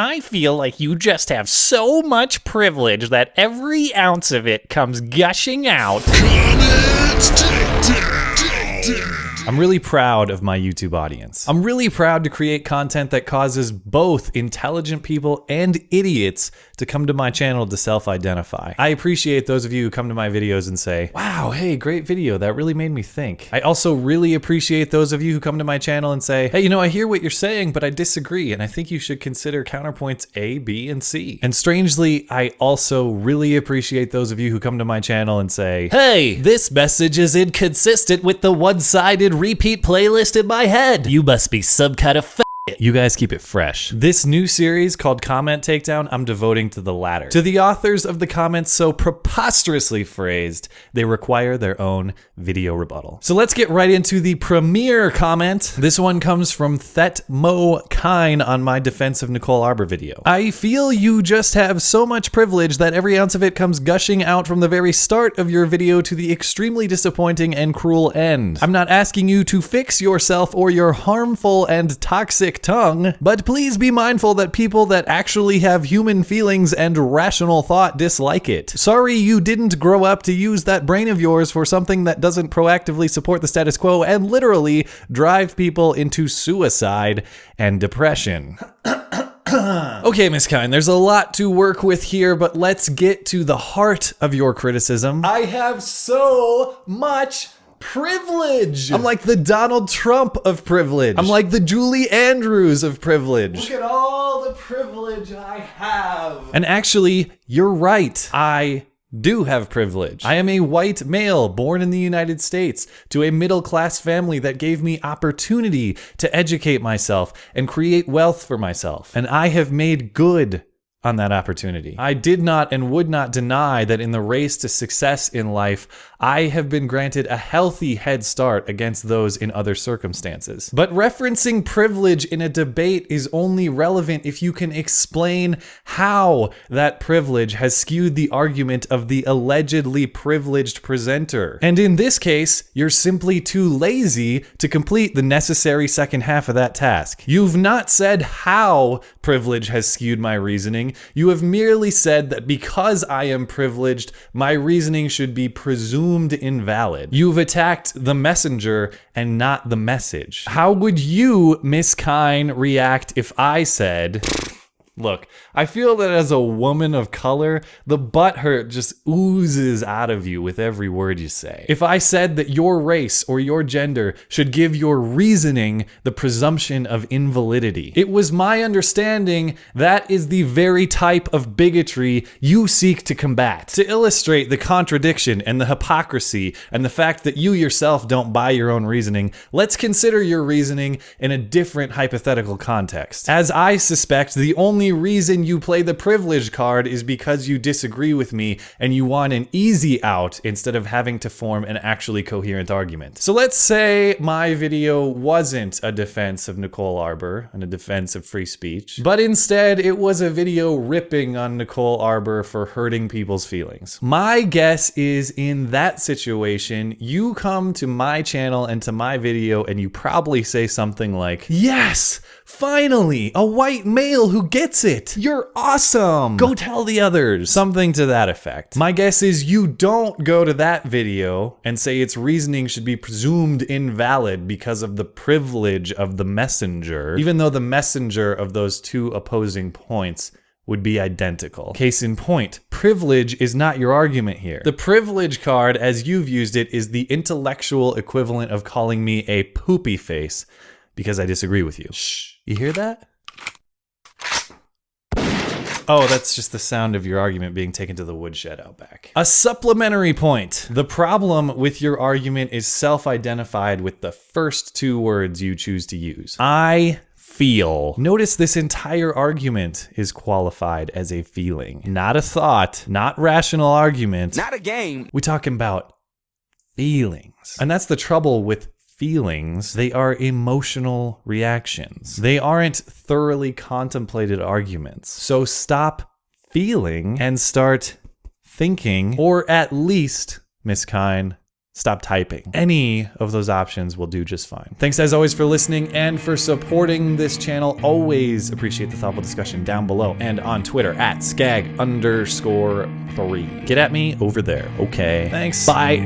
I feel like you just have so much privilege that every ounce of it comes gushing out. I'm really proud of my YouTube audience. I'm really proud to create content that causes both intelligent people and idiots to come to my channel to self-identify. I appreciate those of you who come to my videos and say, wow, hey, great video, that really made me think. I also really appreciate those of you who come to my channel and say, hey, you know, I hear what you're saying, but I disagree, and I think you should consider counterpoints A, B, and C. And strangely, I also really appreciate those of you who come to my channel and say, hey, this message is inconsistent with the one-sided repeat playlist in my head. You must be some kind of You guys keep it fresh. This new series called Comment Takedown, I'm devoting to the latter. To the authors of the comments so preposterously phrased, they require their own video rebuttal. So let's get right into the premiere comment. This one comes from Thet Mo Kine on my defense of Nicole Arbour video. I feel you just have so much privilege that every ounce of it comes gushing out from the very start of your video to the extremely disappointing and cruel end. I'm not asking you to fix yourself or your harmful and toxic tongue, but please be mindful that people that actually have human feelings and rational thought dislike it. Sorry you didn't grow up to use that brain of yours for something that doesn't proactively support the status quo and literally drive people into suicide and depression. Okay, Miss Kine, there's a lot to work with here, but let's get to the heart of your criticism. I have so much privilege. I'm like the Donald Trump of privilege. I'm like the Julie Andrews of privilege. Look at all the privilege I have. And actually, you're right. I do have privilege. I am a white male born in the United States to a middle-class family that gave me opportunity to educate myself and create wealth for myself. And I have made good on that opportunity. I did not and would not deny that in the race to success in life, I have been granted a healthy head start against those in other circumstances. But referencing privilege in a debate is only relevant if you can explain how that privilege has skewed the argument of the allegedly privileged presenter. And in this case, you're simply too lazy to complete the necessary second half of that task. You've not said how privilege has skewed my reasoning. You have merely said that because I am privileged, my reasoning should be presumed invalid. You've attacked the messenger and not the message. How would you, Miss Kine, react if I said, look, I feel that as a woman of color, the butthurt just oozes out of you with every word you say. If I said that your race or your gender should give your reasoning the presumption of invalidity, it was my understanding that is the very type of bigotry you seek to combat. To illustrate the contradiction and the hypocrisy and the fact that you yourself don't buy your own reasoning, let's consider your reasoning in a different hypothetical context. As I suspect, the only reason you play the privilege card is because you disagree with me and you want an easy out instead of having to form an actually coherent argument. So let's say my video wasn't a defense of Nicole Arbour and a defense of free speech, but instead it was a video ripping on Nicole Arbour for hurting people's feelings. My guess is in that situation, you come to my channel and to my video and you probably say something like, yes, finally, a white male who gets it. You're awesome. Go tell the others. Something to that effect. My guess is you don't go to that video and say its reasoning should be presumed invalid because of the privilege of the messenger, even though the messenger of those two opposing points would be identical. Case in point, privilege is not your argument here. The privilege card, as you've used it, is the intellectual equivalent of calling me a poopy face because I disagree with you. Shh. You hear that? Oh, that's just the sound of your argument being taken to the woodshed out back. A supplementary point. The problem with your argument is self-identified with the first two words you choose to use. I feel. Notice this entire argument is qualified as a feeling, not a thought, not rational argument. Not a game. We're talking about feelings. And that's the trouble with feelings. They are emotional reactions. They aren't thoroughly contemplated arguments. So stop feeling and start thinking, or at least, Miss Kine, stop typing. Any of those options will do just fine. Thanks as always for listening and for supporting this channel. Always appreciate the thoughtful discussion down below and on Twitter at skag_3. Get at me over there, okay? Thanks. Bye.